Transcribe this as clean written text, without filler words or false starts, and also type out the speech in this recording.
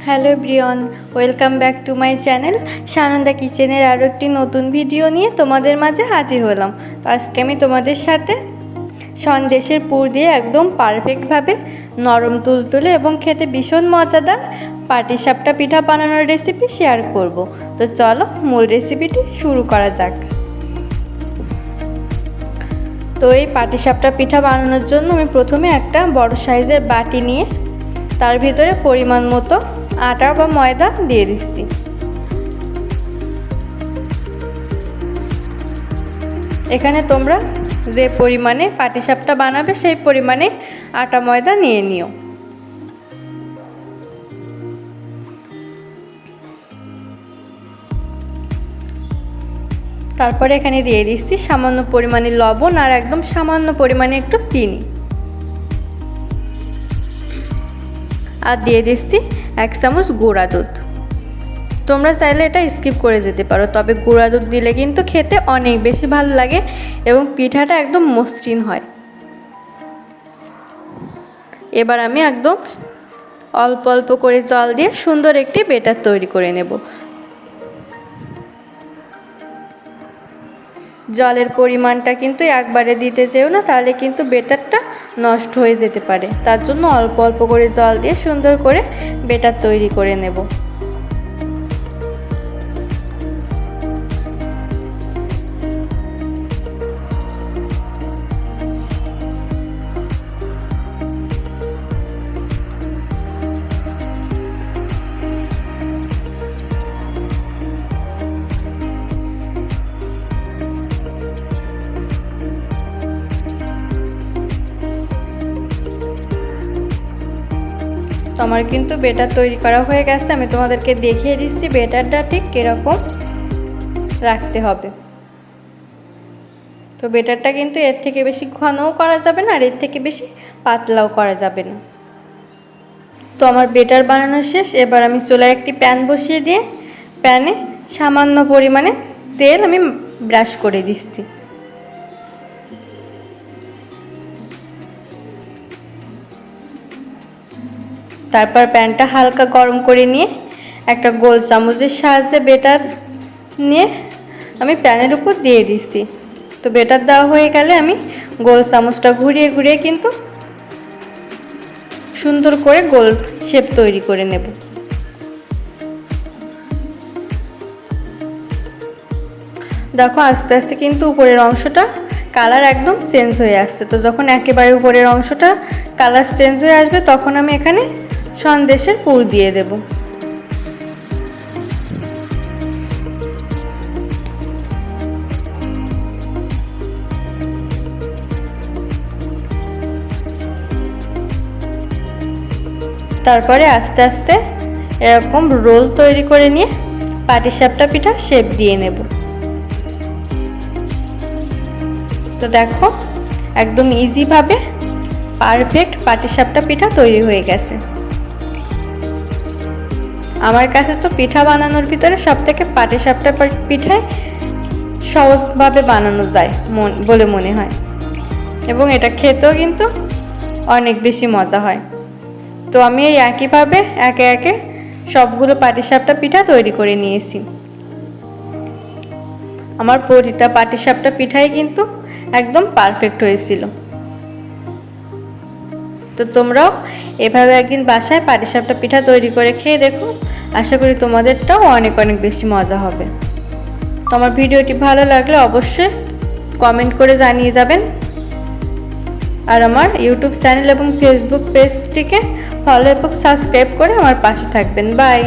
Hello everyone, welcome back to my channel Sananda কিচেনের আরও একটি নতুন ভিডিও নিয়ে তোমাদের মাঝে হাজির হলাম। তো আজকে আমি তোমাদের সাথে সন্দেশের পুর দিয়ে একদম পারফেক্টভাবে নরম তুলতুলে এবং খেতে ভীষণ মজাদার পাটিসাপটা পিঠা বানানোর রেসিপি শেয়ার করব। তো চলো মূল রেসিপিটি শুরু করা যাক। তো এই পাটিসাপটা পিঠা বানানোর জন্য আমি প্রথমে একটা বড় সাইজের বাটি নিয়ে তার ভিতরে পরিমাণ মতো আটা বা ময়দা দিয়ে দিচ্ছি। এখানে তোমরা যে পরিমাণে পাটিসাপটা বানাবে সেই পরিমাণে আটা ময়দা নিয়ে নিও। তারপরে এখানে দিয়ে দিচ্ছি সামান্য পরিমাণে লবণ আর একদম সামান্য পরিমাণে একটু চিনি, আর দিয়ে দিচ্ছি 1 চামচ গুঁড়া দুধ। তোমরা চাইলে এটা স্কিপ করে যেতে পারো, তবে গুঁড়া দুধ দিলে কিন্তু খেতে অনেক বেশি ভালো লাগে এবং পিঠাটা একদম মসৃণ হয়। এবার আমি একদম অল্প অল্প করে জল দিয়ে সুন্দর একটি ব্যাটার তৈরি করে নেব। জলের পরিমাণটা কিন্তু একবারে দিতে যেও না, তাহলে কিন্তু ব্যাটারটা নষ্ট হয়ে যেতে পারে। তার জন্য অল্প অল্প করে জল দিয়ে সুন্দর করে ব্যাটার তৈরি করে নেব। আমার কিন্তু ব্যাটার তৈরি করা হয়ে গেছে। আমি তোমাদেরকে দেখিয়ে দিচ্ছি ব্যাটারটা ঠিক কীরকম রাখতে হবে। তো ব্যাটারটা কিন্তু এর থেকে বেশি ঘনও করা যাবে না আর এর থেকে বেশি পাতলাও করা যাবে না। তো আমার ব্যাটার বানানো শেষ। এবার আমি চুলায় একটি প্যান বসিয়ে দিয়ে প্যানে সামান্য পরিমাণে তেল আমি ব্রাশ করে দিচ্ছি। তারপর প্যানটা হালকা গরম করে নিয়ে একটা গোল চামচের সাহায্যে ব্যাটার নিয়ে আমি প্যানের উপর দিয়ে দিচ্ছি। তো ব্যাটার দেওয়া হয়ে গেলে আমি গোল চামচটা ঘুরিয়ে ঘুরিয়ে কিন্তু সুন্দর করে গোল শেপ তৈরি করে নেব। দেখো আস্তে আস্তে কিন্তু উপরের অংশটা কালার একদম চেঞ্জ হয়ে আসছে। তো যখন একেবারে উপরের অংশটা কালার চেঞ্জ হয়ে আসবে তখন আমি এখানে সন্দেশের পুর দিয়ে দেব। তারপরে আস্তে আস্তে এরকম রোল তৈরি করে নিয়ে পাটিসাপটা পিঠা শেপ দিয়ে নেব। তো দেখো একদম ইজিভাবে পারফেক্ট পাটিসাপটা পিঠা তৈরি হয়ে গেছে। আমার কাছে তো পিঠা বানানোর ভিতরে সবথেকে পাটিসাপটা পিঠাই সহজভাবে বানানো যায় বলে মনে হয় এবং এটা খেতেও কিন্তু অনেক বেশি মজা হয়। তো আমি এই একইভাবে একে একে সবগুলো পাটিসাপটা পিঠা তৈরি করে নিয়েছি। আমার প্রতিটা পাটিসাপটা পিঠাই কিন্তু একদম পারফেক্ট হয়েছিল। তো তোমরাও এভাবে একদিন বাসায় পাটিসাপটা পিঠা তৈরি করে খেয়ে দেখো, আশা করি তোমাদেরটাও অনেক অনেক বেশি মজা হবে। তো আমার ভিডিওটি ভালো লাগলে অবশ্যই কমেন্ট করে জানিয়ে যাবেন আর আমার ইউটিউব চ্যানেল এবং ফেসবুক পেজটিকে ফলো এবং সাবস্ক্রাইব করে আমার পাশে থাকবেন। বাই।